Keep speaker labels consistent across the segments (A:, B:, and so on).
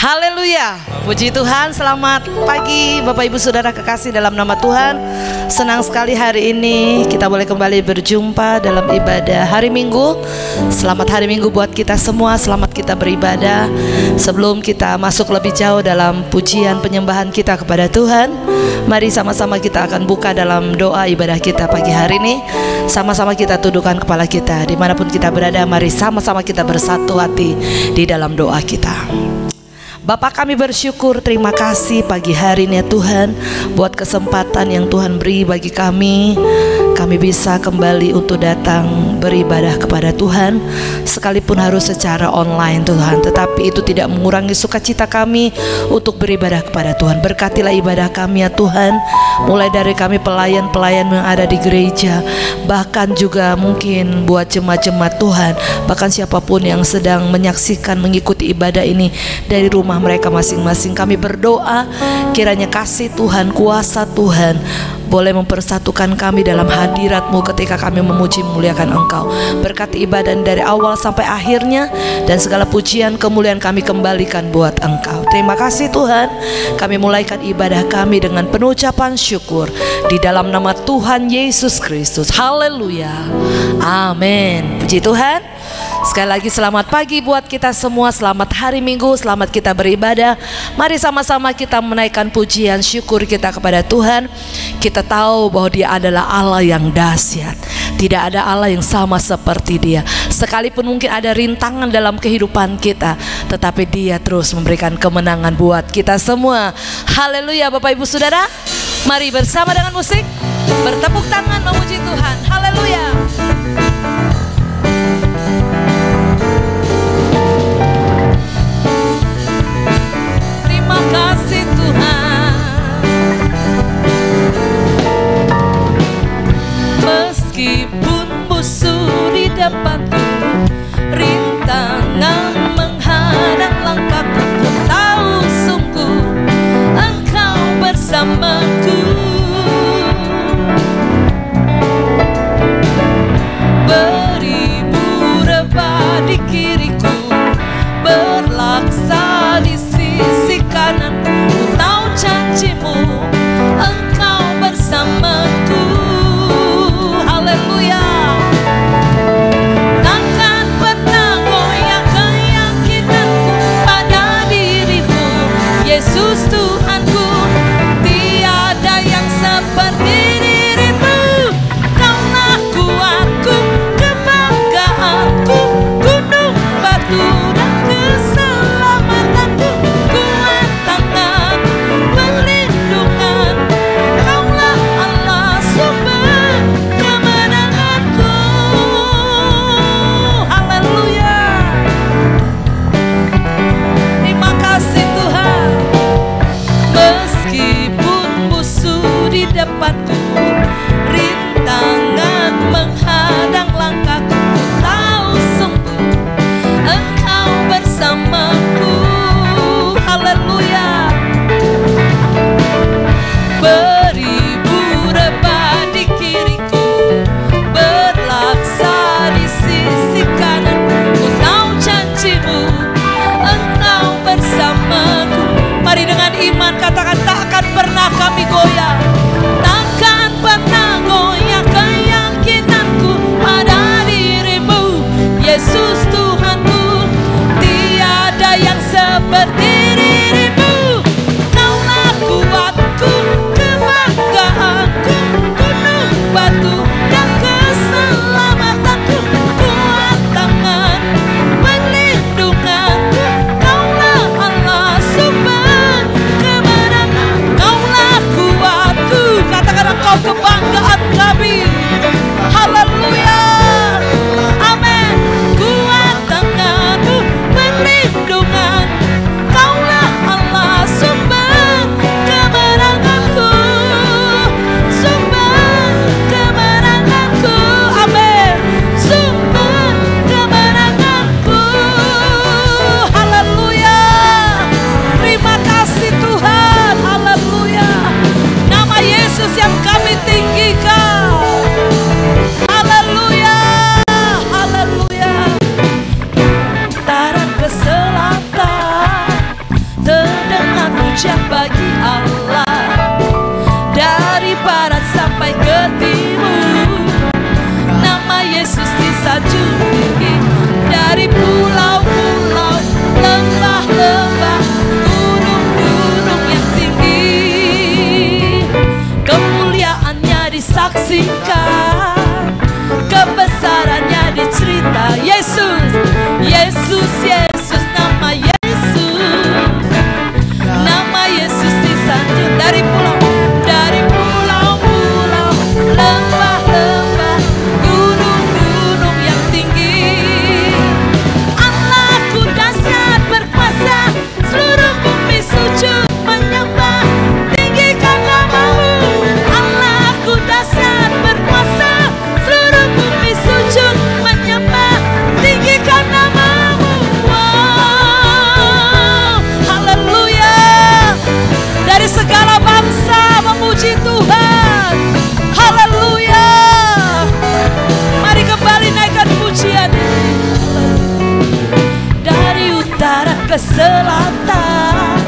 A: Haleluya, puji Tuhan. Selamat pagi Bapak Ibu Saudara kekasih dalam nama Tuhan. Senang sekali hari ini kita boleh kembali berjumpa dalam ibadah hari Minggu. Selamat hari Minggu buat kita semua, selamat kita beribadah. Sebelum kita masuk lebih jauh dalam pujian penyembahan kita kepada Tuhan, mari sama-sama kita akan buka dalam doa ibadah kita pagi hari ini. Sama-sama kita tundukkan kepala kita dimanapun kita berada. Mari sama-sama kita bersatu hati di dalam doa kita. Bapa, kami bersyukur, terima kasih pagi hari ini ya Tuhan, buat kesempatan yang Tuhan beri bagi kami. Kami bisa kembali untuk datang beribadah kepada Tuhan, sekalipun harus secara online Tuhan, tetapi itu tidak mengurangi sukacita kami untuk beribadah kepada Tuhan. Berkatilah ibadah kami ya Tuhan, mulai dari kami pelayan-pelayan yang ada di gereja, bahkan juga mungkin buat jemaat-jemaat Tuhan, bahkan siapapun yang sedang menyaksikan, mengikuti ibadah ini dari rumah mereka masing-masing. Kami berdoa kiranya kasih Tuhan, kuasa Tuhan boleh mempersatukan kami dalam hadirat-Mu ketika kami memuji memuliakan Engkau. Berkati ibadah dari awal sampai akhirnya, dan segala pujian kemuliaan kami kembalikan buat Engkau. Terima kasih Tuhan. Kami mulaikan ibadah kami dengan penuh ucapan syukur di dalam nama Tuhan Yesus Kristus. Haleluya, amin. Puji Tuhan. Sekali lagi selamat pagi buat kita semua, selamat hari Minggu, selamat kita beribadah. Mari sama-sama kita menaikkan pujian syukur kita kepada Tuhan. Kita tahu bahwa Dia adalah Allah yang dahsyat. Tidak ada Allah yang sama seperti Dia. Sekalipun mungkin ada rintangan dalam kehidupan kita, tetapi Dia terus memberikan kemenangan buat kita semua. Haleluya Bapak Ibu Saudara. Mari bersama dengan musik bertepuk tangan memuji Tuhan. Haleluya. Kasih Tuhan, meskipun musuh di depanku, rintangan menghadang langkahku, ku tahu sungguh Engkau bersamaku. Beribu rebah di kiriku, berlaksa di sisi kanan, ku tahu janji-Mu, Engkau bersamaku. Haleluya. Takkan pernah goyah keyakinanku pada diri-Mu, Yesus Tuhanku. Tiada selatan,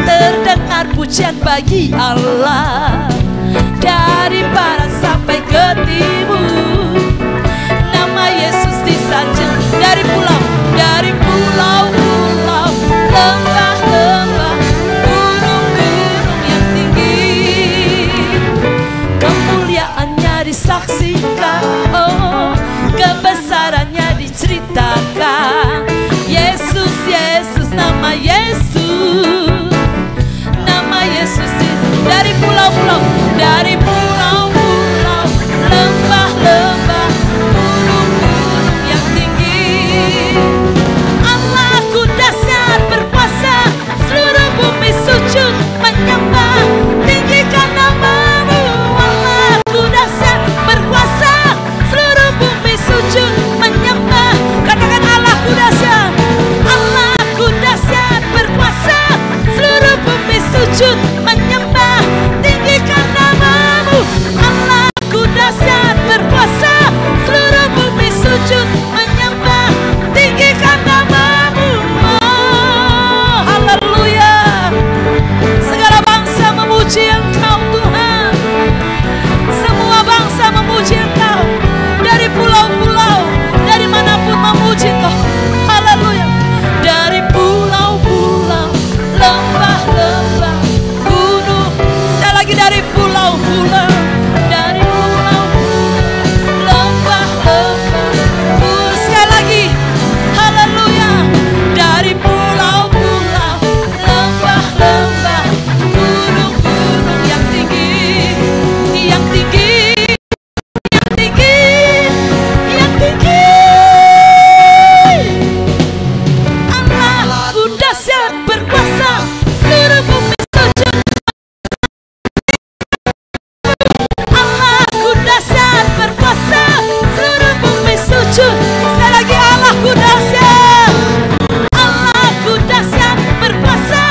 A: terdengar pujian bagi Allah. Dari barat sampai ke timur, nama Yesus disanjung. Dari pulau-pulau, lembah-lembah, gunung-gunung yang tinggi, kemuliaannya disaksikan, oh, kebesarannya diceritakan. Yesus, Yesus, nama Yesus, nama Yesus. Dari pulau-pulau, lembah-lembah, gunung-gunung yang tinggi, Allahku dahsyat berkuasa, seluruh bumi sujud menyembah, tinggikan namamu. Allahku dahsyat berkuasa, seluruh bumi sujud menyembah. Katakan Allahku dahsyat, Allahku dahsyat berkuasa, seluruh bumi sujud menyembah, tinggikan namamu. Allahku dahsyat berkuasa, seluruh bumi sujud menyembah, tinggikan namamu. Oh, haleluya. Segala bangsa memuji Engkau Tuhan, semua bangsa memuji Engkau, dari pulau-pulau, dari manapun memuji Engkau. Haleluya. Dari pulau-pulau, lembah-lembah, gunung, sekali lagi dari pulau-pulau, lembah-lembah, sekali lagi, haleluya. Dari pulau-pulau, lembah-lembah, gunung-gunung yang tinggi, yang tinggi, yang tinggi, yang tinggi. Allahku dahsyat berkuasa, seluruh bumi sujud. Allahku dahsyat berkuasa, seluruh bumi sujud. Sekali lagi, Allahku dahsyat, Allahku dahsyat berkuasa,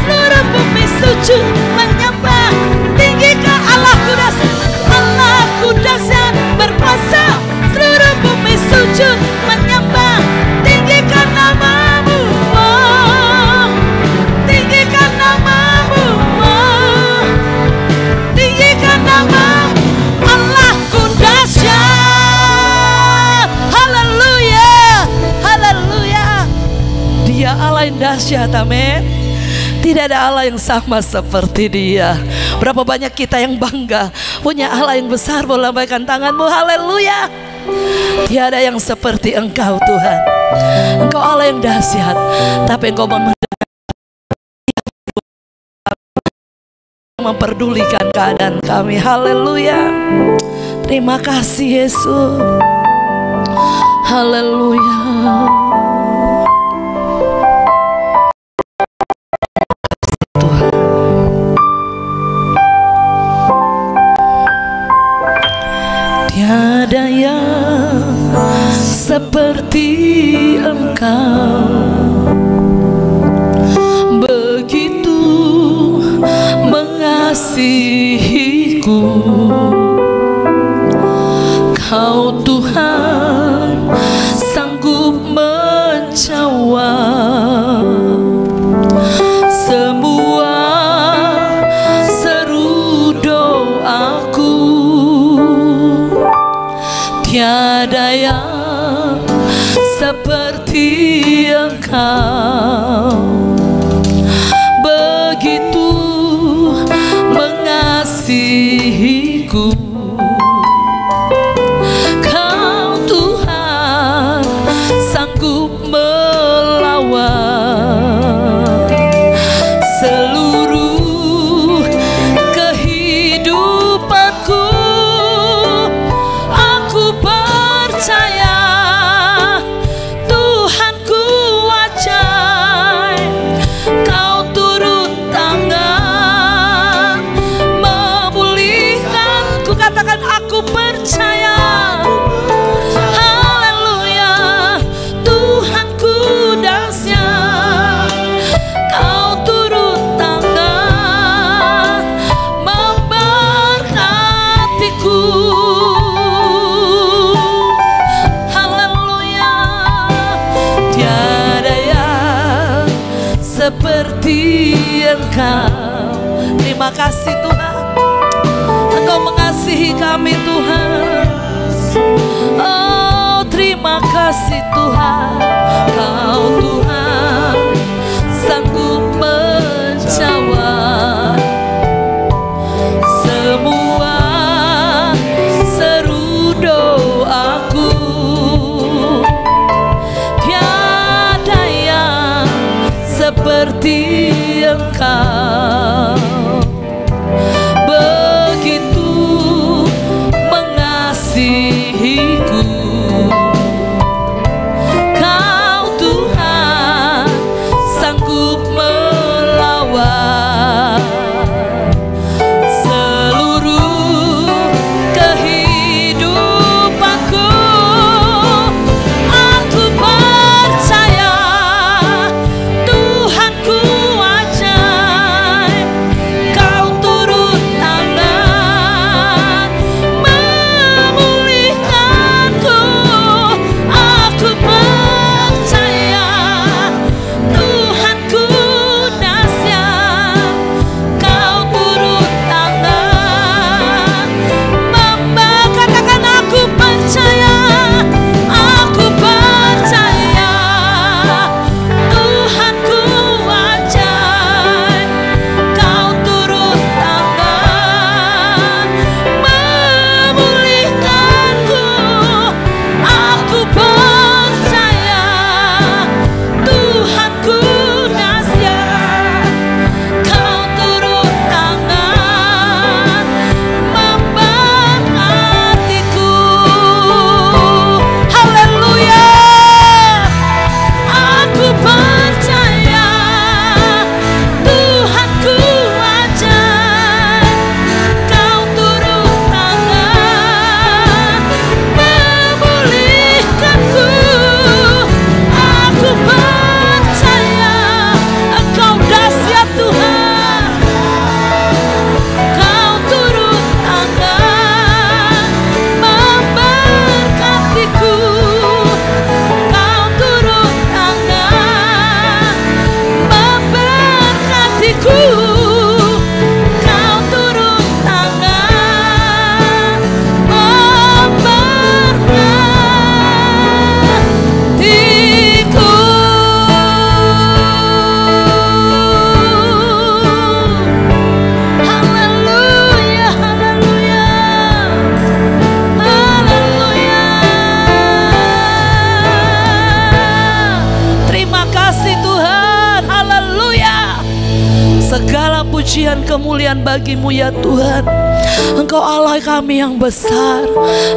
A: seluruh bumi sujud menyembah, tinggikan Allahku dahsyat, Allahku dahsyat berkuasa, seluruh bumi sujud menyembah, tinggikan namamu. Oh, tinggikan namamu. Oh, tinggikan namamu. Allahku dahsyat. Haleluya, haleluya. Dia Allah yang dahsyat, amin. Tidak ada Allah yang sama seperti Dia. Berapa banyak kita yang bangga punya Allah yang besar. Boleh lambaikan tanganmu, haleluya. Tiada yang seperti Engkau Tuhan. Engkau Allah yang dahsyat, tapi Engkau memperdulikan keadaan kami. Haleluya. Terima kasih Yesus. Haleluya. Tuhan. Tiada yang seperti Engkau, begitu mengasihiku. Kau Tuhan sanggup menjawab semua seru doaku. Tiada yang seperti Engkau, begitu mengasihiku. Kau seperti Engkau. Terima kasih Tuhan, Engkau mengasihi kami Tuhan. Oh terima kasih Tuhan, Kau Tuhan sanggup menjawab semua seru doaku. Tiada yang seperti Engkau, begitu mengasihiku. Kau Tuhan sanggup melawan seluruh kehidupanku. Aku percaya Tuhanku ajaib, Kau turun tangan memulihkanku. Aku percaya Tuhanku dahsyat, Kau turun tangan katakan aku percaya, aku percaya Tuhanku ajaib, Kau turun tangan memulihkanku. Aku percaya Tuhanku dahsyat, Kau turun tangan memberkatiku. Haleluya. Aku percaya Tuhanku ajaib, Kau turun tangan memulihkanku. Aku percaya Engkau dahsyat Tuhan, Kau turun tangan memberkatiku. Kau turun tangan memberkatiku. Kau turun tangan memberkatiku. Haleluya, haleluya, haleluya. Terima kasih Tuhan, haleluya. Segala pujian kemuliaan bagimu ya Tuhan. Engkau Allah kami yang besar,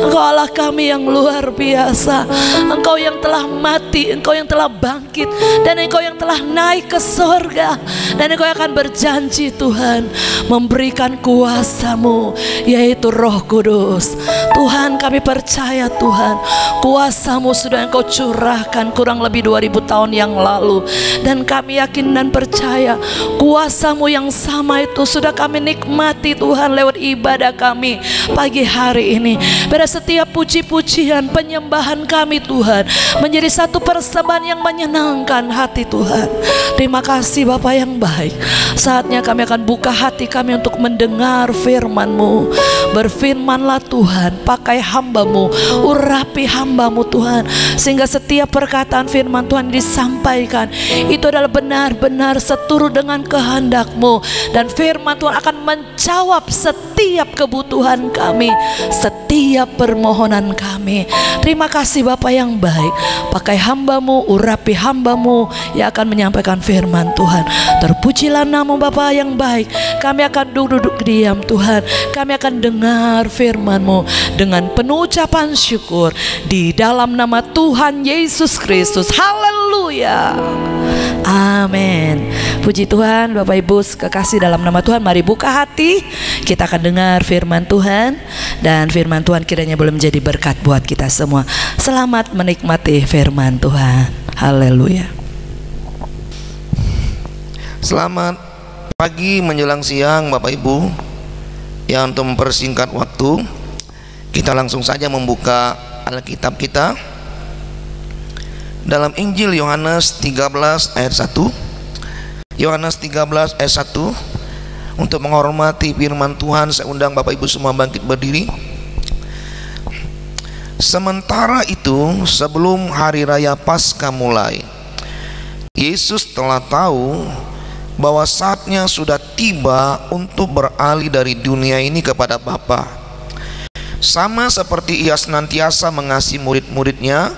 A: Engkau Allah kami yang luar biasa. Engkau yang telah mati, Engkau yang telah bangkit, dan Engkau yang telah naik ke surga. Dan Engkau yang akan berjanji Tuhan memberikan kuasa-Mu, yaitu Roh Kudus. Tuhan kami percaya Tuhan, kuasa-Mu sudah Engkau curahkan kurang lebih 2000 tahun yang lalu. Dan kami yakin dan percaya kuasa-Mu yang sama itu sudah kami nikmati Tuhan lewat ibadah kami pagi hari ini. Pada setiap puji-pujian penyembahan kami Tuhan menjadi satu persembahan yang menyenangkan hati Tuhan. Terima kasih Bapa yang baik. Saatnya kami akan buka hati kami untuk mendengar firman-Mu. Berfirmanlah Tuhan, pakai hamba-Mu, urapi hamba-Mu Tuhan, sehingga setiap perkataan firman Tuhan disampaikan itu adalah benar-benar seturut dengan kehendak-Mu. Dan firman Tuhan akan menjawab setiap kebutuhan kami, setiap permohonan kami. Terima kasih Bapa yang baik. Pakai hamba-Mu, urapi hamba-Mu yang akan menyampaikan firman Tuhan. Terpujilah nama Bapa yang baik. Kami akan duduk diam Tuhan. Kami akan dengar firman-Mu dengan penuh ucapan syukur di dalam nama Tuhan Yesus Kristus. Haleluya. Amin. Puji Tuhan. Bapak Ibu kekasih dalam nama Tuhan, mari buka hati. Kita akan dengar firman Tuhan, dan firman Tuhan kiranya boleh menjadi berkat buat kita semua. Selamat menikmati firman Tuhan. Haleluya.
B: Selamat pagi menjelang siang Bapak Ibu. Ya, untuk mempersingkat waktu, kita langsung saja membuka Alkitab kita dalam Injil Yohanes 13 ayat 1. Yohanes 13 ayat 1. Untuk menghormati firman Tuhan, saya undang Bapak Ibu semua bangkit berdiri. Sementara itu, sebelum hari raya Paskah mulai, Yesus telah tahu bahwa saatnya sudah tiba untuk beralih dari dunia ini kepada Bapa. Sama seperti Ia senantiasa mengasihi murid-muridnya,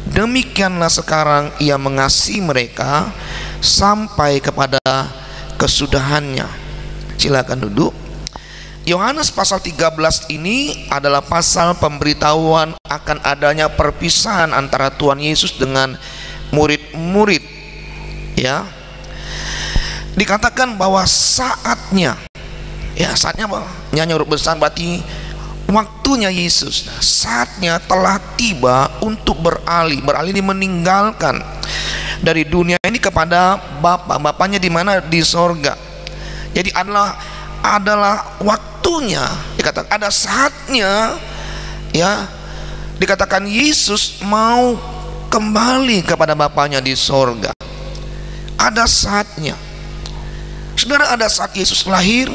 B: demikianlah sekarang Ia mengasihi mereka sampai kepada kesudahannya. Silakan duduk. Yohanes pasal 13 ini adalah pasal pemberitahuan akan adanya perpisahan antara Tuhan Yesus dengan murid-murid. Ya, dikatakan bahwa saatnya, ya saatnya apa? Nyanyi huruf besar berarti waktunya Yesus. Saatnya telah tiba untuk beralih ini meninggalkan dari dunia ini kepada Bapa. Bapaknya di mana? Di sorga. Jadi adalah waktunya, dikatakan ada saatnya, ya, dikatakan Yesus mau kembali kepada Bapaknya di sorga. Ada saatnya. Saudara, ada saat Yesus lahir,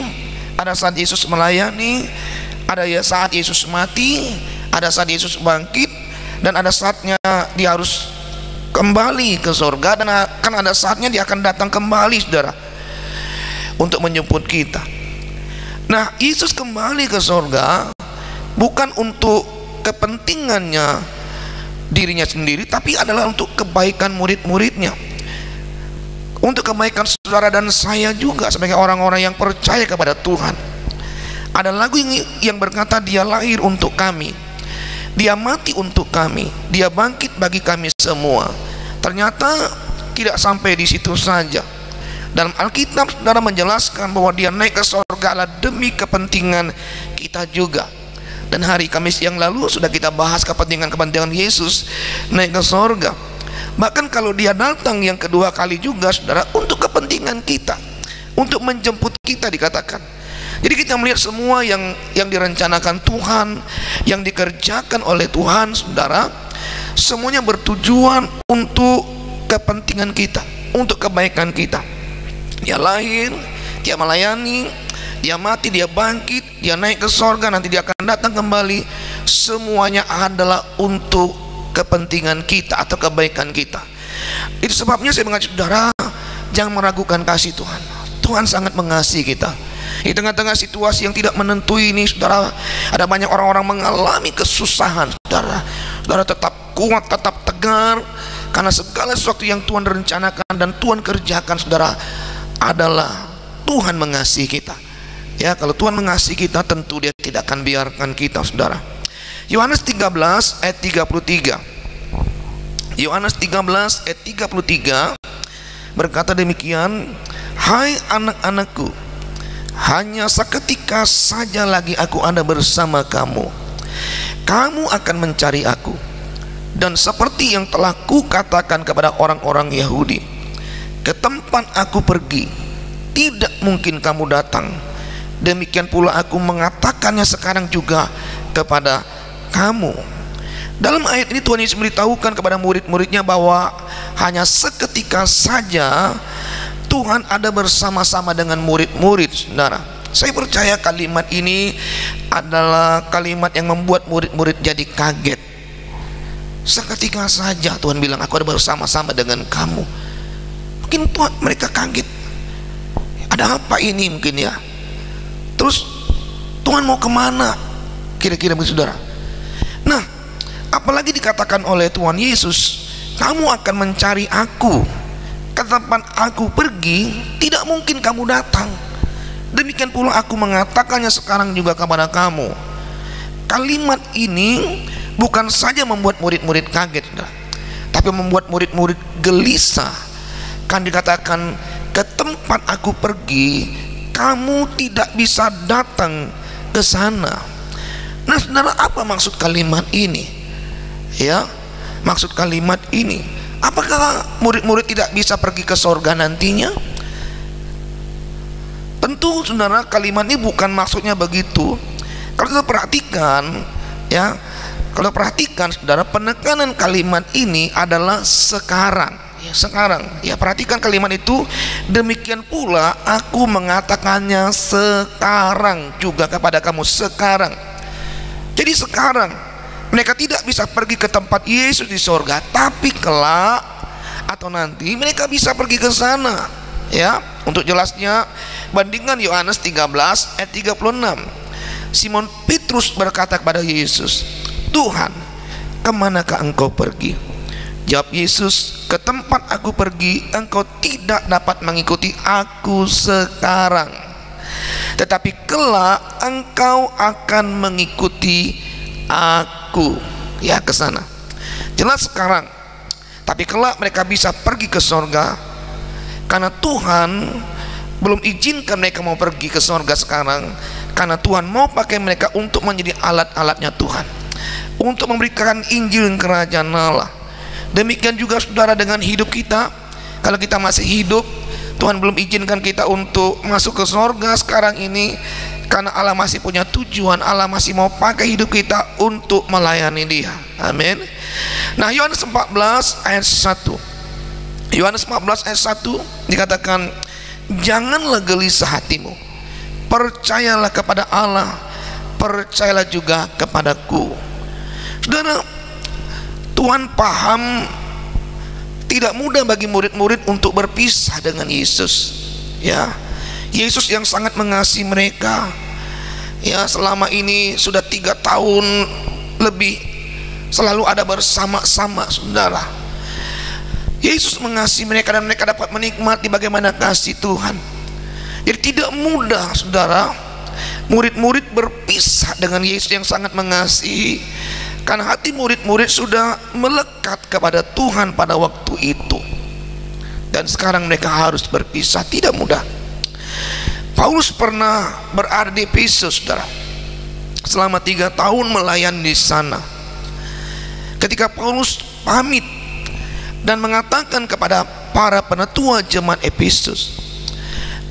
B: ada saat Yesus melayani, ada ya saat Yesus mati, ada saat Yesus bangkit, dan ada saatnya Dia harus kembali ke sorga, dan akan ada saatnya Dia akan datang kembali, saudara, untuk menjemput kita. Nah, Yesus kembali ke sorga bukan untuk kepentingannya dirinya sendiri, tapi adalah untuk kebaikan murid-muridnya, untuk kebaikan saudara dan saya juga sebagai orang-orang yang percaya kepada Tuhan. Ada lagu yang berkata, Dia lahir untuk kami, Dia mati untuk kami, Dia bangkit bagi kami semua. Ternyata tidak sampai di situ saja. Dalam Alkitab, saudara, menjelaskan bahwa Dia naik ke sorga adalah demi kepentingan kita juga. Dan hari Kamis yang lalu sudah kita bahas kepentingan Yesus naik ke sorga. Bahkan kalau Dia datang yang kedua kali juga, saudara, untuk kepentingan kita, untuk menjemput kita, dikatakan. Jadi kita melihat semua yang direncanakan Tuhan, yang dikerjakan oleh Tuhan, saudara, semuanya bertujuan untuk kepentingan kita, untuk kebaikan kita. Dia lahir, Dia melayani, Dia mati, Dia bangkit, Dia naik ke sorga, nanti Dia akan datang kembali. Semuanya adalah untuk kepentingan kita atau kebaikan kita. Itu sebabnya saya mengajak saudara, jangan meragukan kasih Tuhan. Tuhan sangat mengasihi kita. Di tengah-tengah situasi yang tidak menentu ini, saudara, ada banyak orang-orang mengalami kesusahan, saudara. Saudara tetap kuat, tetap tegar, karena segala sesuatu yang Tuhan rencanakan dan Tuhan kerjakan, saudara, adalah Tuhan mengasihi kita. Ya, kalau Tuhan mengasihi kita, tentu Dia tidak akan biarkan kita, saudara. Yohanes 13 ayat 33. Yohanes 13 ayat 33 berkata demikian, hai anak-anakku, hanya seketika saja lagi aku ada bersama kamu. Kamu akan mencari aku, dan seperti yang telah kukatakan kepada orang-orang Yahudi, ke tempat aku pergi tidak mungkin kamu datang. Demikian pula aku mengatakannya sekarang juga kepada kamu. Dalam ayat ini Tuhan Yesus memberitahukan kepada murid-muridnya bahwa hanya seketika saja Tuhan ada bersama-sama dengan murid-murid, saudara. Saya percaya kalimat ini adalah kalimat yang membuat murid-murid jadi kaget. Seketika saja Tuhan bilang, aku ada bersama-sama dengan kamu. Mungkin Tuhan, mereka kaget, ada apa ini mungkin ya. Terus Tuhan mau kemana kira-kira begitu, saudara. Nah, apalagi dikatakan oleh Tuhan Yesus, kamu akan mencari aku, ke tempat aku pergi tidak mungkin kamu datang. Demikian pula aku mengatakannya sekarang juga kepada kamu. Kalimat ini bukan saja membuat murid-murid kaget, saudara, tapi membuat murid-murid gelisah. Kan dikatakan, ke tempat aku pergi kamu tidak bisa datang ke sana. Nah, saudara, apa maksud kalimat ini? Ya, maksud kalimat ini, apakah murid-murid tidak bisa pergi ke sorga nantinya? Tentu, saudara, kalimat ini bukan maksudnya begitu. Kalau kita perhatikan, ya, kalau perhatikan, saudara, penekanan kalimat ini adalah sekarang. Ya, sekarang. Ya, perhatikan kalimat itu. Demikian pula aku mengatakannya sekarang juga kepada kamu. Sekarang. Jadi sekarang mereka tidak bisa pergi ke tempat Yesus di sorga, tapi kelak atau nanti mereka bisa pergi ke sana. Ya, untuk jelasnya bandingkan Yohanes 13 ayat 36. Simon Petrus berkata kepada Yesus, Tuhan, kemanakah engkau pergi? Jawab Yesus, ke tempat aku pergi engkau tidak dapat mengikuti aku sekarang, tetapi kelak engkau akan mengikuti aku. Ya, ke sana. Jelas sekarang. Tapi kelak mereka bisa pergi ke sorga, karena Tuhan belum izinkan mereka mau pergi ke sorga sekarang, karena Tuhan mau pakai mereka untuk menjadi alat-alatnya Tuhan, untuk memberikan Injil kerajaan Allah. Demikian juga saudara dengan hidup kita. Kalau kita masih hidup, Tuhan belum izinkan kita untuk masuk ke sorga sekarang ini, karena Allah masih punya tujuan. Allah masih mau pakai hidup kita untuk melayani Dia. Amin. Nah, Yohanes 14 ayat 1. Yohanes 14 ayat 1 dikatakan, janganlah gelisah hatimu, percayalah kepada Allah, percayalah juga kepadaku. Saudara, Tuhan paham tidak mudah bagi murid-murid untuk berpisah dengan Yesus. Ya, Yesus yang sangat mengasihi mereka. Ya, selama ini sudah 3 tahun lebih selalu ada bersama-sama, saudara. Yesus mengasihi mereka dan mereka dapat menikmati bagaimana kasih Tuhan. Jadi tidak mudah, saudara, murid-murid berpisah dengan Yesus yang sangat mengasihi, karena hati murid-murid sudah melekat kepada Tuhan pada waktu itu. Dan sekarang mereka harus berpisah, tidak mudah. Paulus pernah berada di Efesus, saudara, selama 3 tahun melayani di sana. Ketika Paulus pamit dan mengatakan kepada para penetua jemaat Efesus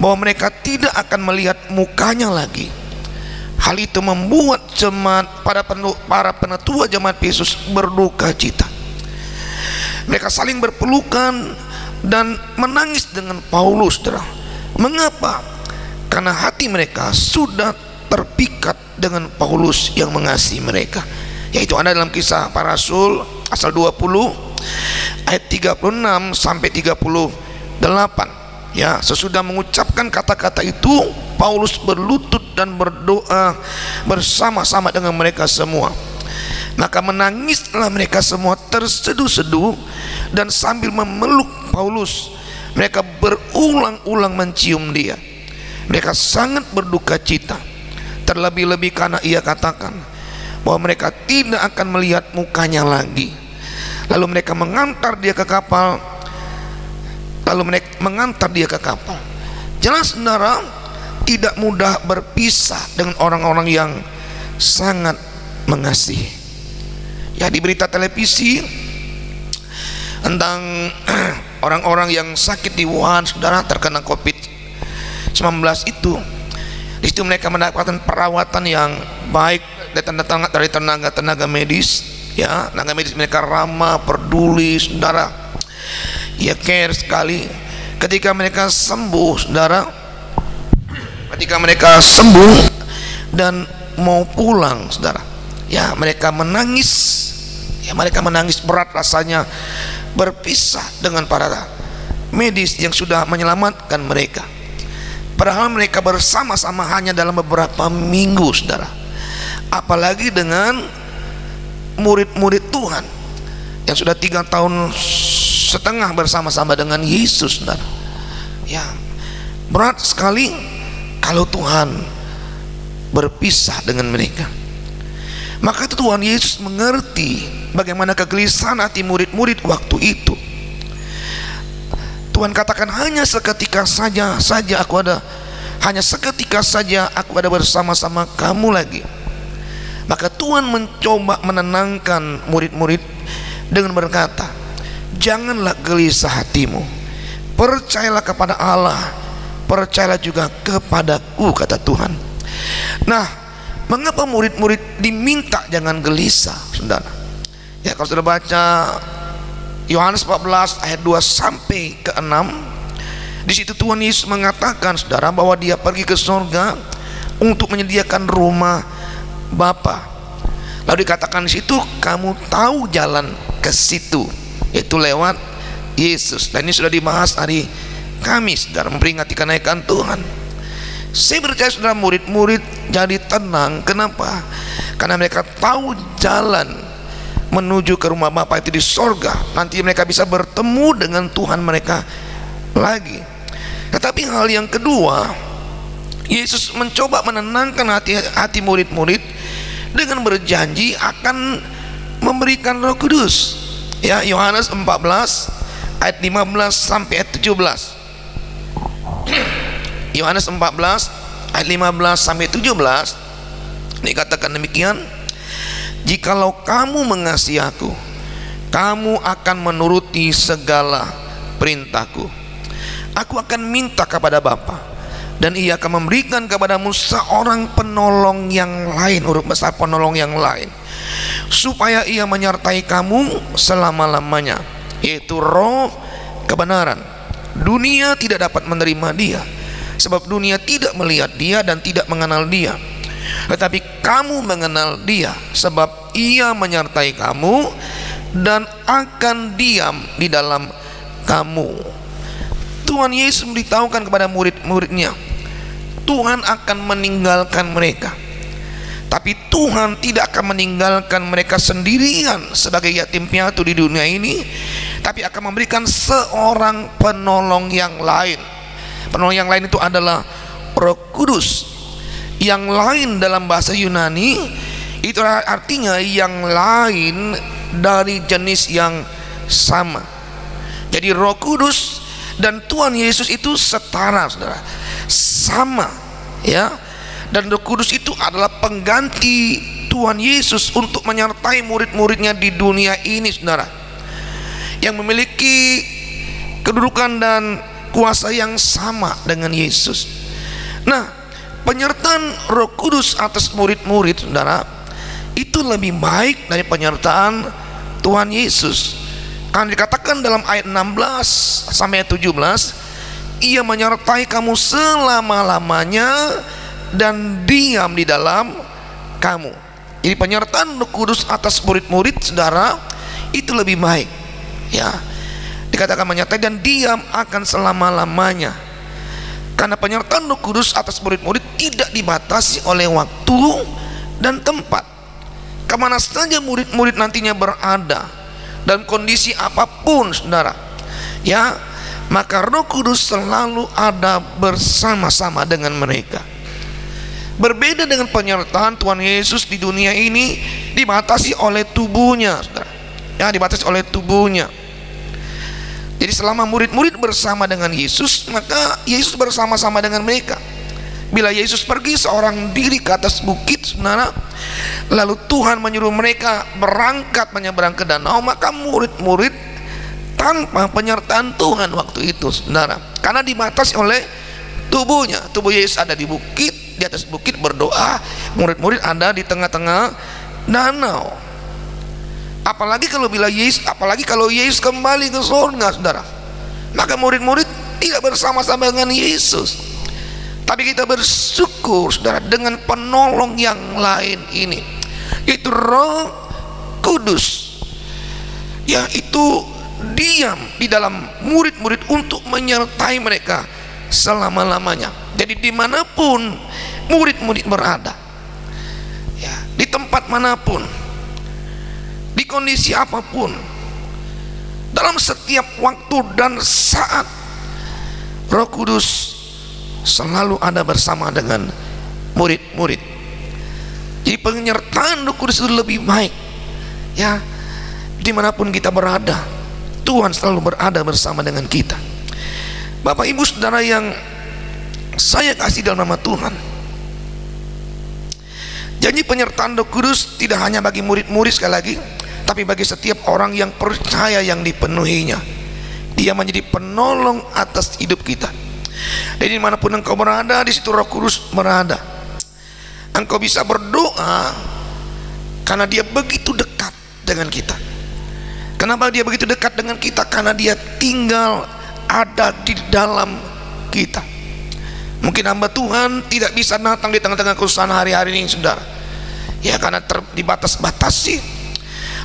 B: bahwa mereka tidak akan melihat mukanya lagi, hal itu membuat para penetua jemaat Efesus berduka cita. Mereka saling berpelukan dan menangis dengan Paulus, saudara. Mengapa? Karena hati mereka sudah terpikat dengan Paulus yang mengasihi mereka. Yaitu ada dalam Kisah Para Rasul pasal 20 ayat 36 sampai 38. Ya, sesudah mengucapkan kata-kata itu, Paulus berlutut dan berdoa bersama-sama dengan mereka semua. Maka menangislah mereka semua terseduh-seduh, dan sambil memeluk Paulus mereka berulang-ulang mencium dia. Mereka sangat berduka cita, terlebih-lebih karena ia katakan bahwa mereka tidak akan melihat mukanya lagi. Lalu mereka mengantar dia ke kapal. Jelas, saudara, tidak mudah berpisah dengan orang-orang yang sangat mengasihi. Ya, di berita televisi tentang orang-orang yang sakit di Wuhan, saudara, terkena COVID-19 itu, di situ mereka mendapatkan perawatan yang baik dari tenaga medis. Ya, tenaga medis mereka ramah, peduli, saudara. Ya, care sekali. Ketika mereka sembuh, saudara, dan mau pulang, saudara, ya, mereka menangis. Ya, mereka menangis berat rasanya berpisah dengan para medis yang sudah menyelamatkan mereka. Padahal mereka bersama-sama hanya dalam beberapa minggu, saudara. Apalagi dengan murid-murid Tuhan yang sudah 3,5 tahun bersama-sama dengan Yesus, saudara. Ya, berat sekali kalau Tuhan berpisah dengan mereka. Maka itu Tuhan Yesus mengerti bagaimana kegelisahan hati murid-murid waktu itu. Tuhan katakan, hanya seketika saja aku ada bersama-sama kamu lagi. Maka Tuhan mencoba menenangkan murid-murid dengan berkata, janganlah gelisah hatimu, percayalah kepada Allah, percayalah juga kepadaku, kata Tuhan. Nah, mengapa murid-murid diminta jangan gelisah, saudara? Ya, kalau sudah baca Yohanes 14 ayat 2 sampai ke 6. Di situ Tuhan Yesus mengatakan, saudara, bahwa dia pergi ke surga untuk menyediakan rumah Bapa. Lalu dikatakan di situ, kamu tahu jalan ke situ, yaitu lewat Yesus. Dan ini sudah dibahas hari Kamis, saudara, memperingati kenaikan Tuhan. Saya percaya, saudara, murid-murid jadi tenang. Kenapa? Karena mereka tahu jalan menuju ke rumah Bapa itu di sorga. Nanti mereka bisa bertemu dengan Tuhan mereka lagi. Tetapi hal yang kedua, Yesus mencoba menenangkan hati murid-murid dengan berjanji akan memberikan Roh Kudus. Ya, Yohanes 14 ayat 15 sampai ayat 17. Yohanes 14 ayat 15 sampai 17 dikatakan demikian, jikalau kamu mengasihi aku, kamu akan menuruti segala perintahku. Aku akan minta kepada Bapa, dan ia akan memberikan kepadamu seorang penolong yang lain, huruf besar penolong yang lain, supaya ia menyertai kamu selama-lamanya, yaitu Roh kebenaran. Dunia tidak dapat menerima dia, sebab dunia tidak melihat dia dan tidak mengenal dia. Tetapi kamu mengenal dia, sebab ia menyertai kamu dan akan diam di dalam kamu. Tuhan Yesus memberitahukan kepada murid-muridnya, Tuhan akan meninggalkan mereka, tapi Tuhan tidak akan meninggalkan mereka sendirian sebagai yatim piatu di dunia ini, tapi akan memberikan seorang penolong yang lain. Penolong yang lain itu adalah Roh Kudus. Yang lain dalam bahasa Yunani itu artinya yang lain dari jenis yang sama. Jadi Roh Kudus dan Tuhan Yesus itu setara, saudara, sama, ya. Dan Roh Kudus itu adalah pengganti Tuhan Yesus untuk menyertai murid-muridnya di dunia ini, saudara, yang memiliki kedudukan dan kuasa yang sama dengan Yesus. Nah, penyertaan Roh Kudus atas murid-murid, saudara, itu lebih baik dari penyertaan Tuhan Yesus. Kan dikatakan dalam ayat 16 sampai ayat 17, ia menyertai kamu selama-lamanya dan diam di dalam kamu. Jadi penyertaan Roh Kudus atas murid-murid, saudara, itu lebih baik, ya. Dikatakan menyertai dan diam akan selama-lamanya. Karena penyertaan Roh Kudus atas murid-murid tidak dibatasi oleh waktu dan tempat. Kemana saja murid-murid nantinya berada, dalam kondisi apapun, saudara, ya, maka Roh Kudus selalu ada bersama-sama dengan mereka. Berbeda dengan penyertaan Tuhan Yesus di dunia ini, dibatasi oleh tubuhnya, saudara, ya, dibatasi oleh tubuhnya. Jadi selama murid-murid bersama dengan Yesus, maka Yesus bersama-sama dengan mereka. Bila Yesus pergi seorang diri ke atas bukit, saudara, lalu Tuhan menyuruh mereka berangkat menyeberang ke danau, maka murid-murid tanpa penyertaan Tuhan waktu itu, saudara, karena dibatasi oleh tubuhnya. Tubuh Yesus ada di bukit, di atas bukit berdoa, murid-murid ada di tengah-tengah danau. Apalagi kalau Yesus kembali ke surga, saudara, maka murid-murid tidak bersama-sama dengan Yesus. Tapi kita bersyukur, saudara, dengan penolong yang lain ini, yaitu Roh Kudus, ya, itu diam di dalam murid-murid untuk menyertai mereka selama-lamanya. Jadi dimanapun murid-murid berada, ya, di tempat manapun, di kondisi apapun, dalam setiap waktu dan saat, Roh Kudus selalu ada bersama dengan murid-murid. Jadi penyertaan Roh Kudus itu lebih baik, ya, dimanapun kita berada, Tuhan selalu berada bersama dengan kita. Bapak Ibu Saudara yang saya kasih dalam nama Tuhan, janji penyertaan Roh Kudus tidak hanya bagi murid-murid, sekali lagi, tapi bagi setiap orang yang percaya, yang dipenuhinya. Dia menjadi penolong atas hidup kita. Jadi dimanapun engkau berada, di situ Roh Kudus berada. Engkau bisa berdoa karena dia begitu dekat dengan kita. Kenapa dia begitu dekat dengan kita? Karena dia tinggal ada di dalam kita. Mungkin hamba Tuhan tidak bisa datang di tengah-tengah kesusahan hari-hari ini, saudara, ya karena dibatas-batasi.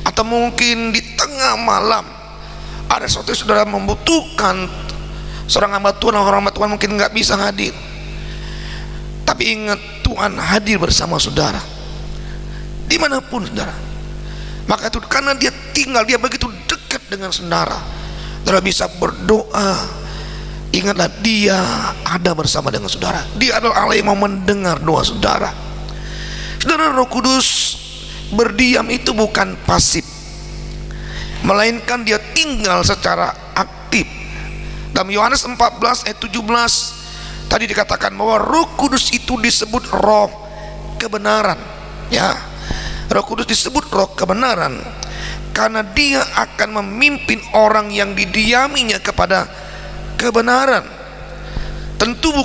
B: Atau mungkin di tengah malam ada sesuatu yang saudara membutuhkan seorang hamba Tuhan, orang hamba Tuhan mungkin nggak bisa hadir. Tapi ingat, Tuhan hadir bersama saudara dimanapun saudara. Maka itu karena dia tinggal, dia begitu dekat dengan saudara, saudara bisa berdoa. Ingatlah, dia ada bersama dengan saudara. Dia adalah Allah yang mau mendengar doa saudara. Saudara, Roh Kudus berdiam itu bukan pasif, melainkan dia tinggal secara aktif. Dalam Yohanes 14 ayat 17 tadi dikatakan bahwa Roh Kudus itu disebut roh kebenaran, ya. Roh Kudus disebut roh kebenaran karena dia akan memimpin orang yang didiaminya kepada kebenaran. Tentu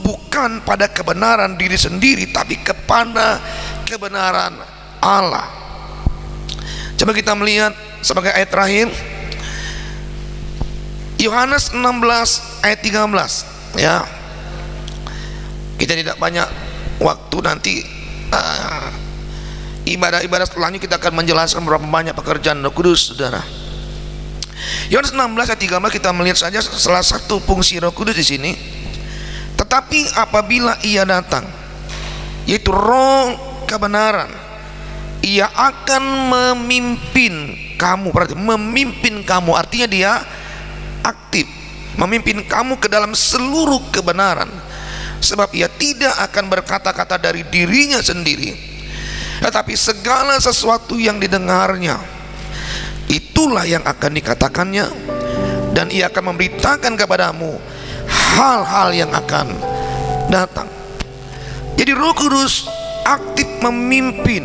B: bukan pada kebenaran diri sendiri, tapi kepada kebenaran Allah. Coba kita melihat sebagai ayat terakhir, Yohanes 16 ayat 13, ya. Kita tidak banyak waktu, nanti ibadah-ibadah setelahnya kita akan menjelaskan berapa banyak pekerjaan Roh Kudus, saudara. Yohanes 16 ayat 13 kita melihat saja salah satu fungsi Roh Kudus di sini. Tetapi apabila ia datang, yaitu roh kebenaran, ia akan memimpin kamu. Berarti memimpin kamu, artinya dia aktif, memimpin kamu ke dalam seluruh kebenaran. Sebab ia tidak akan berkata-kata dari dirinya sendiri, tetapi segala sesuatu yang didengarnya, itulah yang akan dikatakannya, dan ia akan memberitakan kepadamu hal-hal yang akan datang. Jadi Roh Kudus aktif memimpin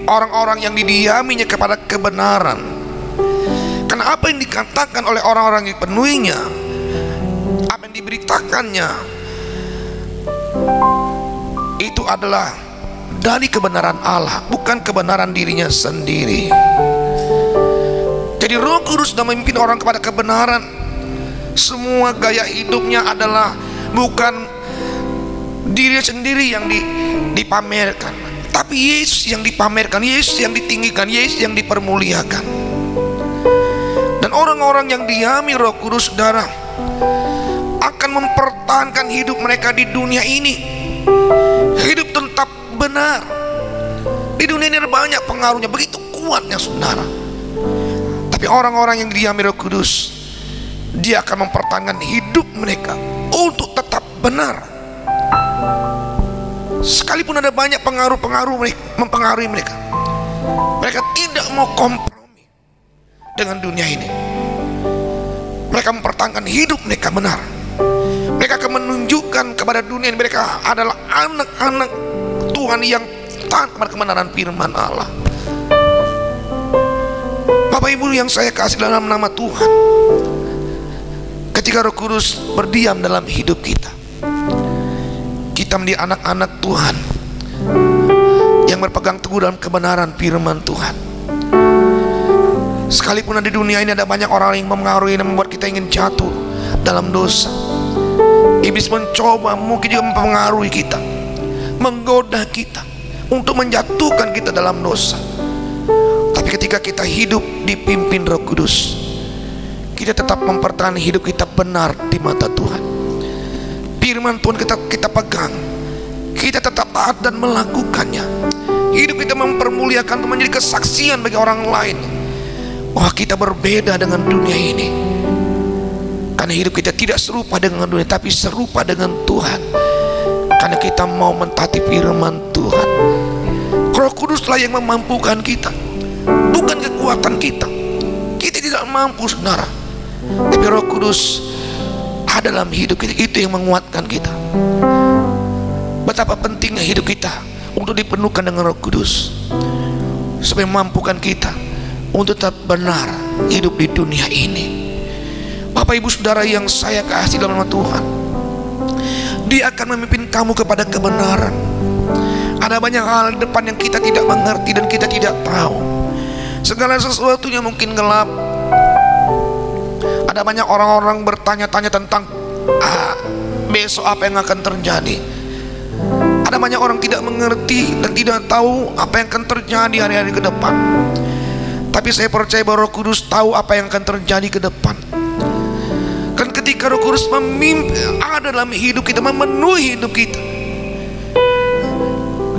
B: orang-orang yang didiaminya kepada kebenaran. Karena apa yang dikatakan oleh orang-orang yang penuhinya, apa yang diberitakannya, itu adalah dari kebenaran Allah, bukan kebenaran dirinya sendiri. Jadi Roh Kudus sudah memimpin orang kepada kebenaran. Semua gaya hidupnya adalah bukan dirinya sendiri yang dipamerkan, tapi Yesus yang dipamerkan, Yesus yang ditinggikan, Yesus yang dipermuliakan. Dan orang-orang yang diami Roh Kudus, saudara, akan mempertahankan hidup mereka di dunia ini, hidup tetap benar. Di dunia ini ada banyak pengaruhnya, begitu kuatnya, saudara. Tapi orang-orang yang didiami Roh Kudus, dia akan mempertahankan hidup mereka untuk tetap benar. Sekalipun ada banyak pengaruh-pengaruh mempengaruhi mereka, mereka tidak mau kompromi dengan dunia ini. Mereka mempertahankan hidup mereka benar. Mereka akan menunjukkan kepada dunia ini mereka adalah anak-anak Tuhan yang taat kepada kebenaran firman Allah. Bapak Ibu yang saya kasih dalam nama Tuhan, ketika Roh Kudus berdiam dalam hidup kita, kita menjadi anak-anak Tuhan yang berpegang teguh dalam kebenaran firman Tuhan. Sekalipun di dunia ini ada banyak orang yang mempengaruhi dan membuat kita ingin jatuh dalam dosa, iblis mencoba mungkin juga mempengaruhi kita, menggoda kita untuk menjatuhkan kita dalam dosa. Tapi ketika kita hidup dipimpin Roh Kudus, kita tetap mempertahankan hidup kita benar di mata Tuhan. Firman Tuhan kita pegang, kita tetap taat dan melakukannya. Hidup kita mempermuliakan, menjadi kesaksian bagi orang lain. Wah, kita berbeda dengan dunia ini, karena hidup kita tidak serupa dengan dunia, tapi serupa dengan Tuhan. Karena kita mau mentaati firman Tuhan. Roh Kuduslah yang memampukan kita, bukan kekuatan kita. Kita tidak mampu, saudara, tapi Roh Kudus ada dalam hidup kita, itu yang menguatkan kita. Betapa pentingnya hidup kita untuk dipenuhkan dengan Roh Kudus, supaya memampukan kita untuk tetap benar hidup di dunia ini. Bapak Ibu Saudara yang saya kasih dalam nama Tuhan, Dia akan memimpin kamu kepada kebenaran. Ada banyak hal di depan yang kita tidak mengerti dan kita tidak tahu. Segala sesuatunya mungkin gelap. Ada banyak orang-orang bertanya-tanya tentang besok apa yang akan terjadi. Ada banyak orang tidak mengerti dan tidak tahu apa yang akan terjadi hari-hari ke depan. Tapi saya percaya bahwa Roh Kudus tahu apa yang akan terjadi ke depan. Kan ketika Roh Kudus memimpin ada dalam hidup kita, memenuhi hidup kita,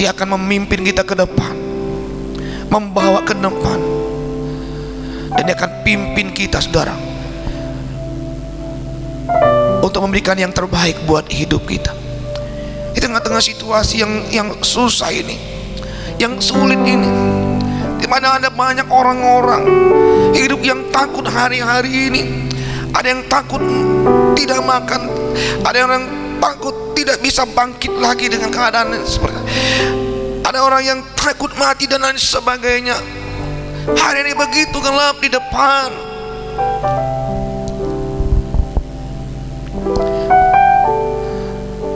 B: Dia akan memimpin kita ke depan, membawa ke depan, dan Dia akan pimpin kita, saudara, untuk memberikan yang terbaik buat hidup kita. Di tengah-tengah situasi yang susah ini, yang sulit ini, di mana ada banyak orang-orang hidup yang takut hari-hari ini. Ada yang takut tidak makan, ada yang takut tidak bisa bangkit lagi dengan keadaan seperti, ada orang yang takut mati dan lain sebagainya. Hari ini begitu gelap di depan.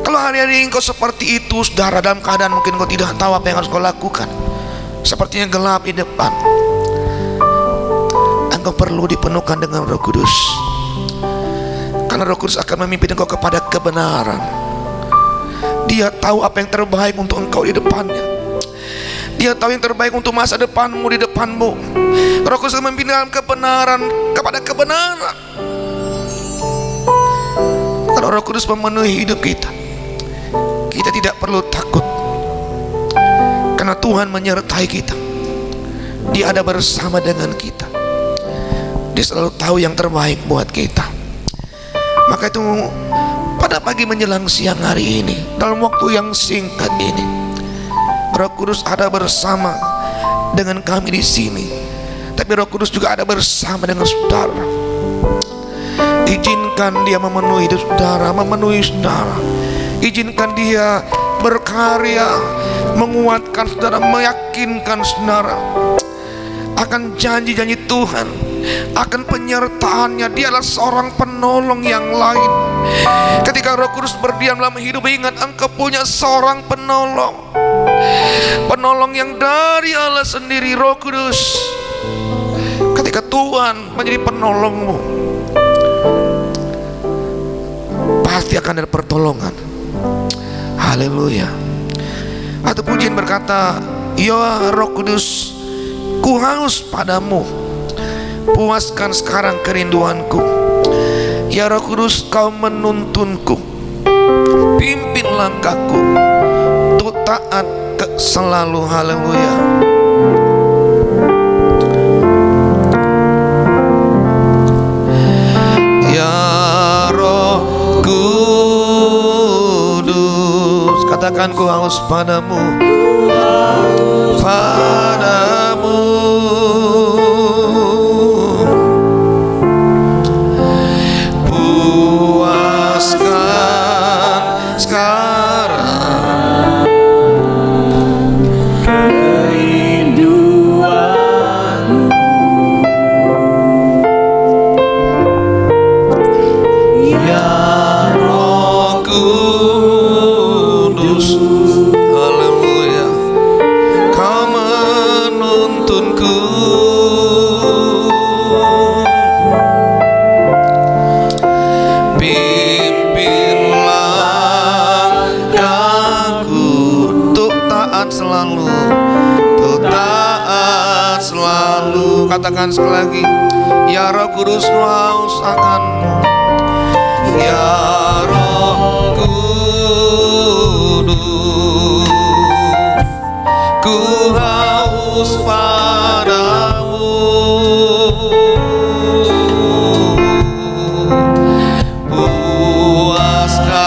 B: Kalau hari-hari engkau seperti itu, saudara, dalam keadaan mungkin engkau tidak tahu apa yang harus kau lakukan, sepertinya gelap di depan, engkau perlu dipenuhkan dengan Roh Kudus. Karena Roh Kudus akan memimpin engkau kepada kebenaran. Dia tahu apa yang terbaik untuk engkau di depannya. Dia tahu yang terbaik untuk masa depanmu di depanmu. Roh Kudus akan memimpin dalam kebenaran, kepada kebenaran. Kalau Roh Kudus memenuhi hidup kita, kita tidak perlu takut, karena Tuhan menyertai kita. Dia ada bersama dengan kita. Dia selalu tahu yang terbaik buat kita. Maka itu pada pagi menjelang siang hari ini, dalam waktu yang singkat ini, Roh Kudus ada bersama dengan kami di sini. Tapi Roh Kudus juga ada bersama dengan saudara. Izinkan Dia memenuhi hidup saudara, memenuhi saudara. Izinkan Dia berkarya, menguatkan saudara, meyakinkan saudara akan janji-janji Tuhan, akan penyertaannya. Dia adalah seorang penolong yang lain. Ketika Roh Kudus berdiam dalam hidup, ingat engkau punya seorang penolong, penolong yang dari Allah sendiri, Roh Kudus. Ketika Tuhan menjadi penolongmu, pasti akan ada pertolongan. Haleluya. Atau pujian berkata, ya Roh Kudus, ku haus padamu, puaskan sekarang kerinduanku. Ya Roh Kudus, kau menuntunku, pimpin langkahku untuk taat selalu. Haleluya. Ya Roh Kudus, katakan ku haus padamu, padamu. Puaskan sekarang kerinduanku. Ya Roh Kudus, haleluya, kau menuntunku, pimpin langkahku untuk taat selalu, untuk taat selalu. Katakan sekali lagi, ya Roh Kudus, ku haus akanmu. Ya Roh Kudus, ku haus padamu, puaskan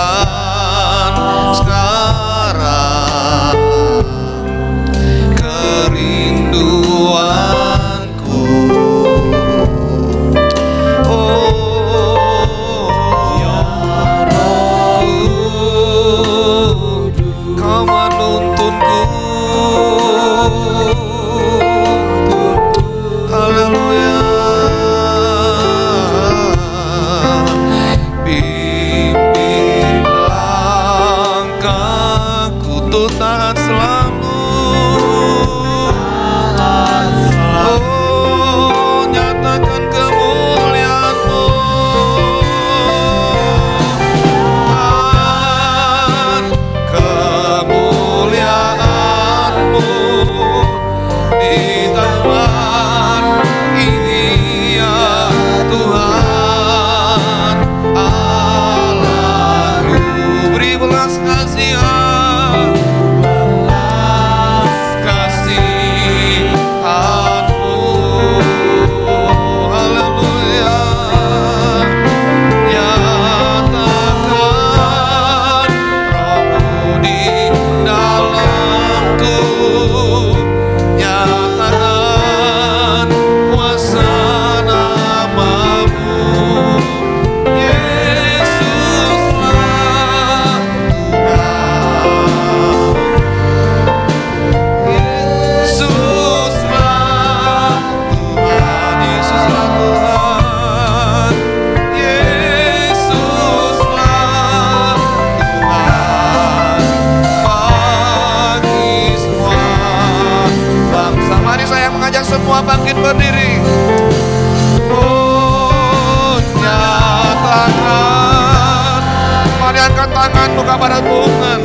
B: sekarang kerinduanku. Oh ya Roh Kudus, kau menuntunku. Haleluya. Pimpin langkahku untuk taat selalu. Oh belas kasihan, kasihan-Mu. Haleluya. Nyatakan Roh-Mu di dalamku, nyatakan kuasa nama-Mu. Yesuslah Tuhan, Yesuslah Tuhan, Yesuslah Tuhan, Yesuslah Tuhan bagi semua bangsa. Mari saya mengajak semua bangkit berdiri. Oh, nyatakan. Mari angkat tanganmu kepada Tuhan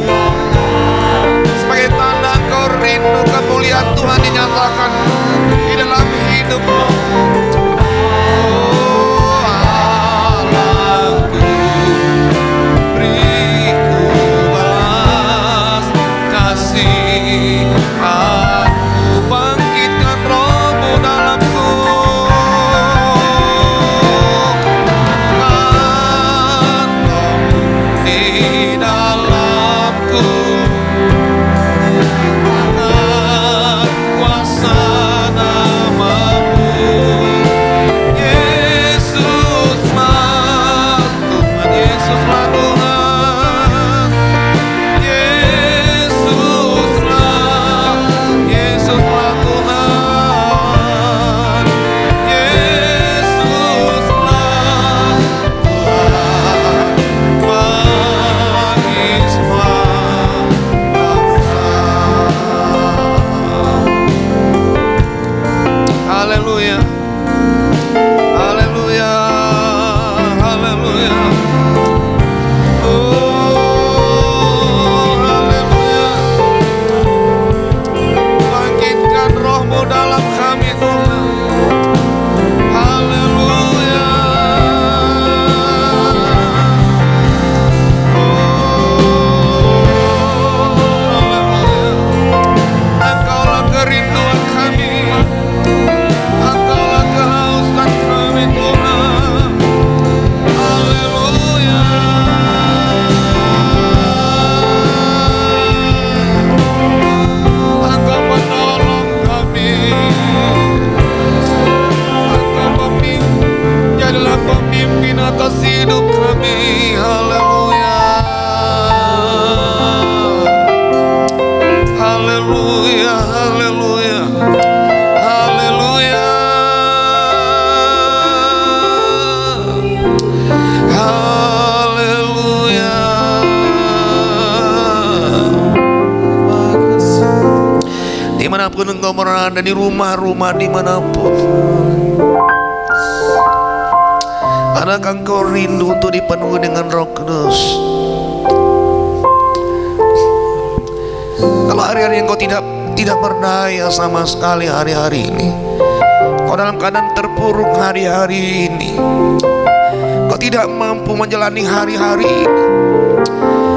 B: sebagai tanda Engkau rindu kemuliaan Tuhan dinyatakan di dalam hidupmu. Oh, Allahku, beriku balas kasihan-Mu, bangkitkan Roh-Mu dalamku. Di dalamku, kuasa nama-Mu. Yesuslah Tuhan, Yesuslah Tuhan, Yesuslah, Yesuslah Tuhan, Yesuslah Tuhan bagi semua bangsa. Haleluya, haleluya, haleluya. Oh, haleluya. Bangkitkan Roh-Mu dalam kami Tuhan. Haleluya. Engkaulah kerinduan kami, Engkaulah kehausan kami Tuhan. Haleluya. Engkau penolong kami, Engkau pemimpin, jadilah pemimpin atas hidup kami. Haleluya. Haleluya, haleluya, haleluya, haleluya. Dimanapun engkau berada, di rumah-rumah dimanapun, adakah engkau rindu untuk dipenuhi dengan Roh Kudus? Kalau hari-hari engkau tidak berdaya sama sekali hari-hari ini, kau dalam keadaan terpuruk hari-hari ini, kau tidak mampu menjalani hari-hari ini,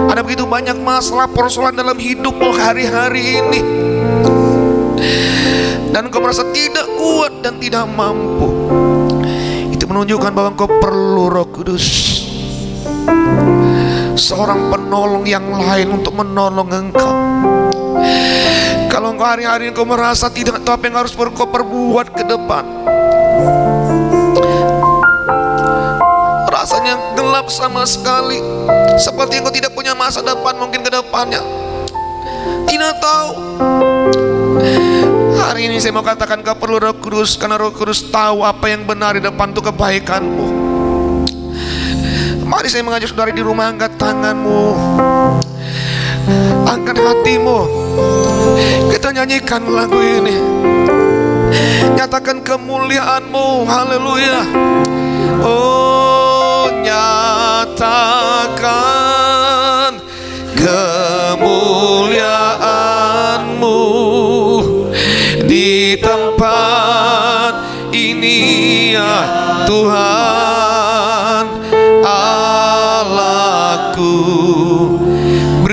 B: ada begitu banyak masalah persoalan dalam hidupmu hari-hari ini, dan engkau merasa tidak kuat dan tidak mampu, itu menunjukkan bahwa engkau perlu Roh Kudus, seorang penolong yang lain untuk menolong engkau. Kalau engkau hari-hari engkau merasa tidak tahu apa yang harus kau perbuat ke depan, rasanya gelap sama sekali, seperti engkau tidak punya masa depan mungkin ke depannya, tidak tahu. Hari ini saya mau katakan kau perlu Roh Kudus, karena Roh Kudus tahu apa yang benar di depan itu kebaikanmu. Mari saya mengajak saudara di rumah, angkat tanganmu, angkat hatimu, kita nyanyikan lagu ini, nyatakan kemuliaan-Mu. Haleluya. Oh, nyatakan kemuliaan-Mu di tempat ini ya Tuhan Allahku.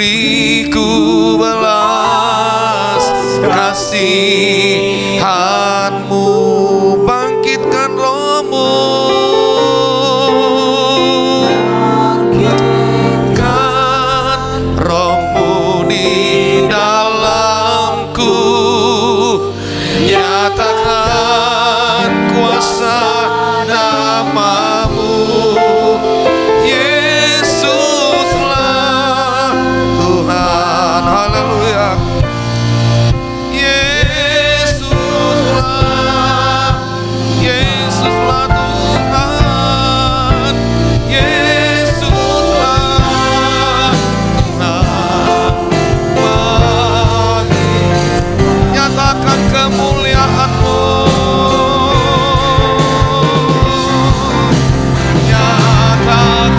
B: beriku belas kasihan-Mu, bangkitkan roh-Mu, bangkitkan roh-Mu di dalamku, nyatakan kuasa nama-Mu. Yesuslah Tuhan, haleluya. Yesuslah, Yesuslah Tuhan, Yesuslah Tuhan. Bagi nyatakan kemuliaan-Mu, nyatakan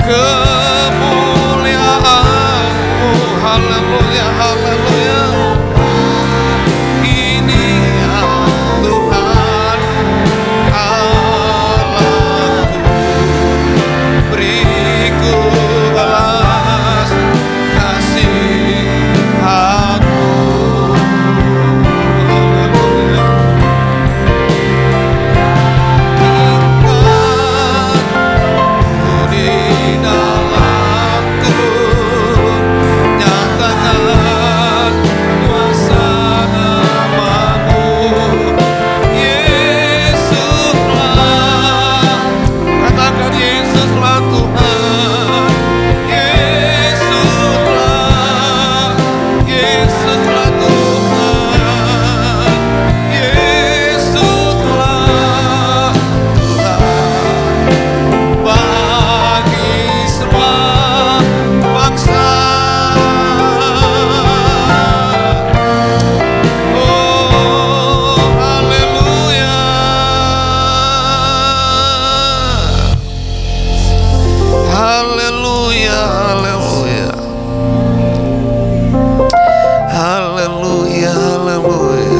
B: kemuliaan-Mu, haleluya, haleluya. Ini ya Tuhan Allahku, beriku belas kasihan-Mu, haleluya. Di dalamku, nyatakan kuasa nama-Mu. Yesuslah, katakan Yesuslah Tuhan, Yesuslah, Yesuslah Tuhan, Yesuslah Tuhan. Bagi semua bangsa, oh haleluya, haleluya, haleluya, haleluya, haleluya,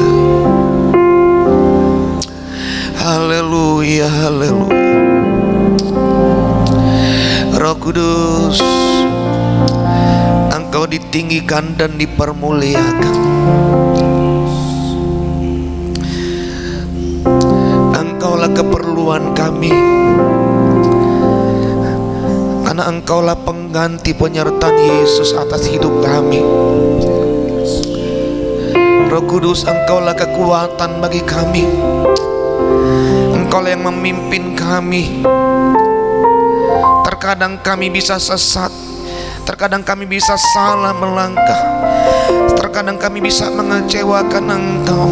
B: haleluya, haleluya. Roh Kudus, Engkau ditinggikan dan dipermuliakan. Engkaulah keperluan kami, karena Engkaulah pengganti penyertaan Yesus atas hidup kami. Roh Kudus, Engkaulah kekuatan bagi kami. Engkaulah yang memimpin kami. Terkadang kami bisa sesat, terkadang kami bisa salah melangkah, terkadang kami bisa mengecewakan Engkau.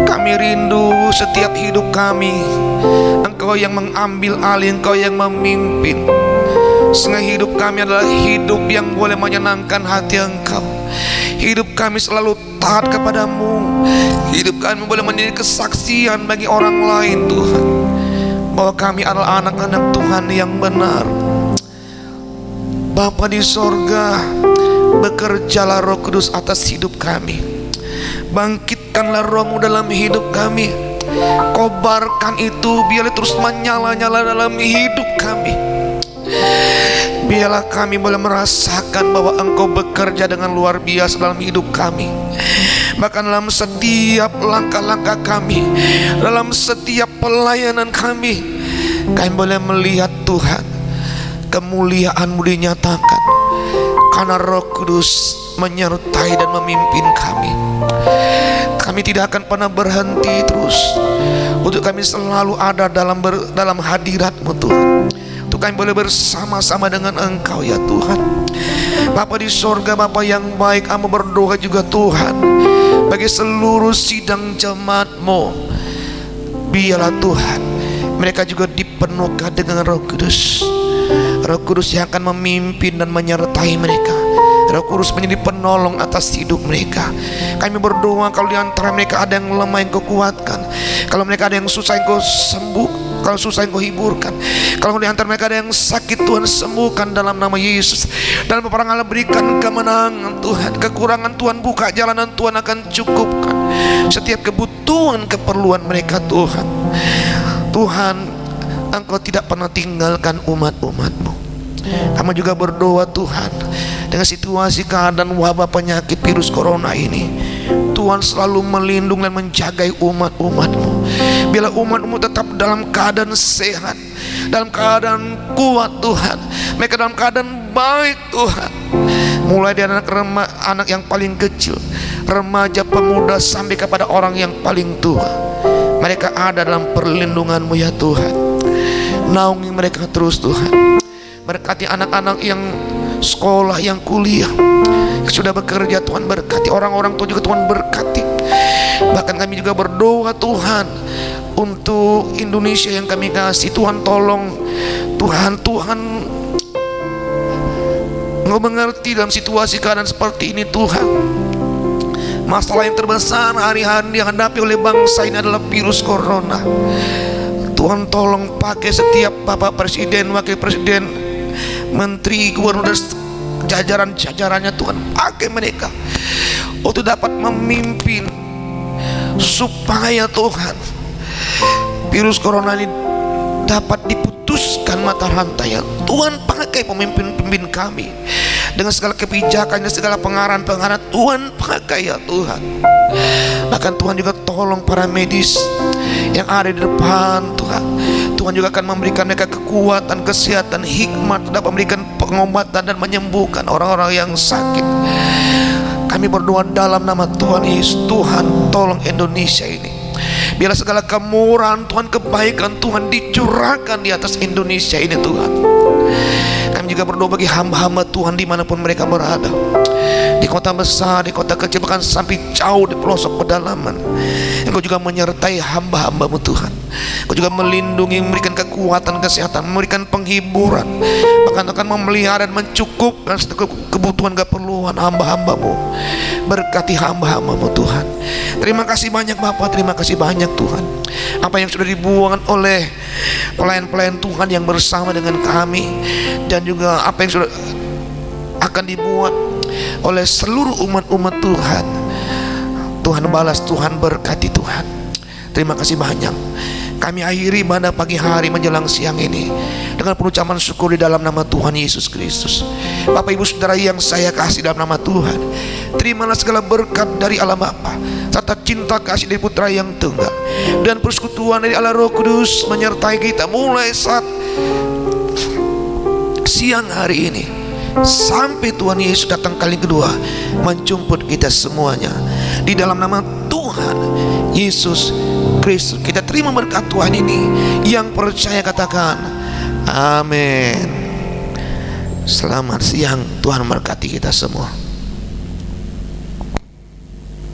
B: Kami rindu setiap hidup kami Engkau yang mengambil alih, Engkau yang memimpin, sehingga hidup kami adalah hidup yang boleh menyenangkan hati Engkau. Hidup kami selalu taat kepadamu. Hidup kami boleh menjadi kesaksian bagi orang lain, Tuhan, bahwa kami adalah anak-anak Tuhan yang benar. Bapa di sorga, bekerjalah Roh Kudus atas hidup kami. Bangkitkanlah Roh-Mu dalam hidup kami. Kobarkan itu, biarlah terus menyala-nyala dalam hidup kami. Biarlah kami boleh merasakan bahwa Engkau bekerja dengan luar biasa dalam hidup kami. Bahkan dalam setiap langkah-langkah kami, dalam setiap pelayanan kami boleh melihat Tuhan, kemuliaan-Mu dinyatakan, karena Roh Kudus menyertai dan memimpin kami. Kami tidak akan pernah berhenti terus untuk kami selalu ada dalam hadirat-Mu, Tuhan. Untuk kami boleh bersama-sama dengan Engkau, ya Tuhan. Bapa di sorga, Bapa yang baik, kami berdoa juga Tuhan bagi seluruh sidang jemaat-Mu. Biarlah Tuhan, mereka juga dipenuhkan dengan Roh Kudus. Roh Kudus yang akan memimpin dan menyertai mereka. Roh Kudus menjadi penolong atas hidup mereka. Kami berdoa, kalau di antara mereka ada yang lemah, Engkau kuatkan. Kalau mereka ada yang susah, Engkau sembuh. Kalau susah, Engkau hiburkan. Kalau di antara mereka ada yang sakit, Tuhan sembuhkan dalam nama Yesus. Dalam peperangan Allah berikan kemenangan, Tuhan. Kekurangan Tuhan buka jalanan, Tuhan akan cukupkan setiap kebutuhan keperluan mereka, Tuhan. Tuhan, Engkau tidak pernah tinggalkan umat-umat-Mu. Kami juga berdoa Tuhan, dengan situasi keadaan wabah penyakit virus corona ini, Tuhan selalu melindungi dan menjaga umat-umat-Mu. Bila umat-Mu tetap dalam keadaan sehat, dalam keadaan kuat Tuhan, mereka dalam keadaan baik Tuhan, mulai dari anak yang paling kecil, remaja, pemuda, sampai kepada orang yang paling tua, mereka ada dalam perlindungan-Mu ya Tuhan. Naungi mereka terus Tuhan. Berkati anak-anak yang sekolah, yang kuliah, yang sudah bekerja Tuhan. Berkati orang-orang tua juga Tuhan, berkati. Bahkan kami juga berdoa Tuhan untuk Indonesia yang kami kasih. Tuhan tolong Tuhan Engkau mengerti dalam situasi keadaan seperti ini Tuhan. Masalah yang terbesar hari-hari dihadapi oleh bangsa ini adalah virus corona. Tuhan tolong pakai setiap Bapak Presiden, Wakil Presiden, Menteri, Gubernur, dan jajarannya Tuhan, pakai mereka untuk dapat memimpin supaya Tuhan virus corona ini dapat diputuskan mata rantainya. Tuhan pakai pemimpin-pemimpin kami dengan segala kebijakan dan segala pengarahan-pengarahan. Tuhan pakai ya Tuhan. Bahkan Tuhan juga tolong para medis yang ada di depan Tuhan. Tuhan juga akan memberikan mereka kekuatan, kesehatan, hikmat, dapat memberikan pengobatan dan menyembuhkan orang-orang yang sakit. Kami berdoa dalam nama Tuhan Yesus. Tuhan tolong Indonesia ini. Biarlah segala kemurahan Tuhan, kebaikan Tuhan dicurahkan di atas Indonesia ini Tuhan. Kami juga berdoa bagi hamba-hamba Tuhan dimanapun mereka berada, di kota besar, di kota kecil, bahkan sampai jauh di pelosok pedalaman. Engkau juga menyertai hamba-hamba-Mu Tuhan. Engkau juga melindungi, memberikan kekuatan, kesehatan, memberikan penghiburan, bahkan akan memelihara dan mencukupkan kebutuhan, keperluan hamba-hamba-Mu. Berkati hamba-hamba-Mu Tuhan. Terima kasih banyak Bapak, terima kasih banyak Tuhan. Apa yang sudah dibuang oleh pelayan-pelayan Tuhan yang bersama dengan kami, dan juga apa yang sudah akan dibuat oleh seluruh umat-umat Tuhan, Tuhan balas, Tuhan berkati Tuhan. Terima kasih banyak. Kami akhiri pada pagi hari menjelang siang ini dengan pengucapan syukur di dalam nama Tuhan Yesus Kristus. Bapak Ibu Saudara yang saya kasih dalam nama Tuhan, terimalah segala berkat dari Allah Bapa, serta cinta kasih dari Putra yang tunggal, dan persekutuan dari Allah Roh Kudus menyertai kita mulai saat siang hari ini sampai Tuhan Yesus datang kali kedua menjemput kita semuanya. Di dalam nama Tuhan Yesus Kristus kita terima berkat Tuhan ini. Yang percaya katakan amin. Selamat siang, Tuhan memberkati kita semua.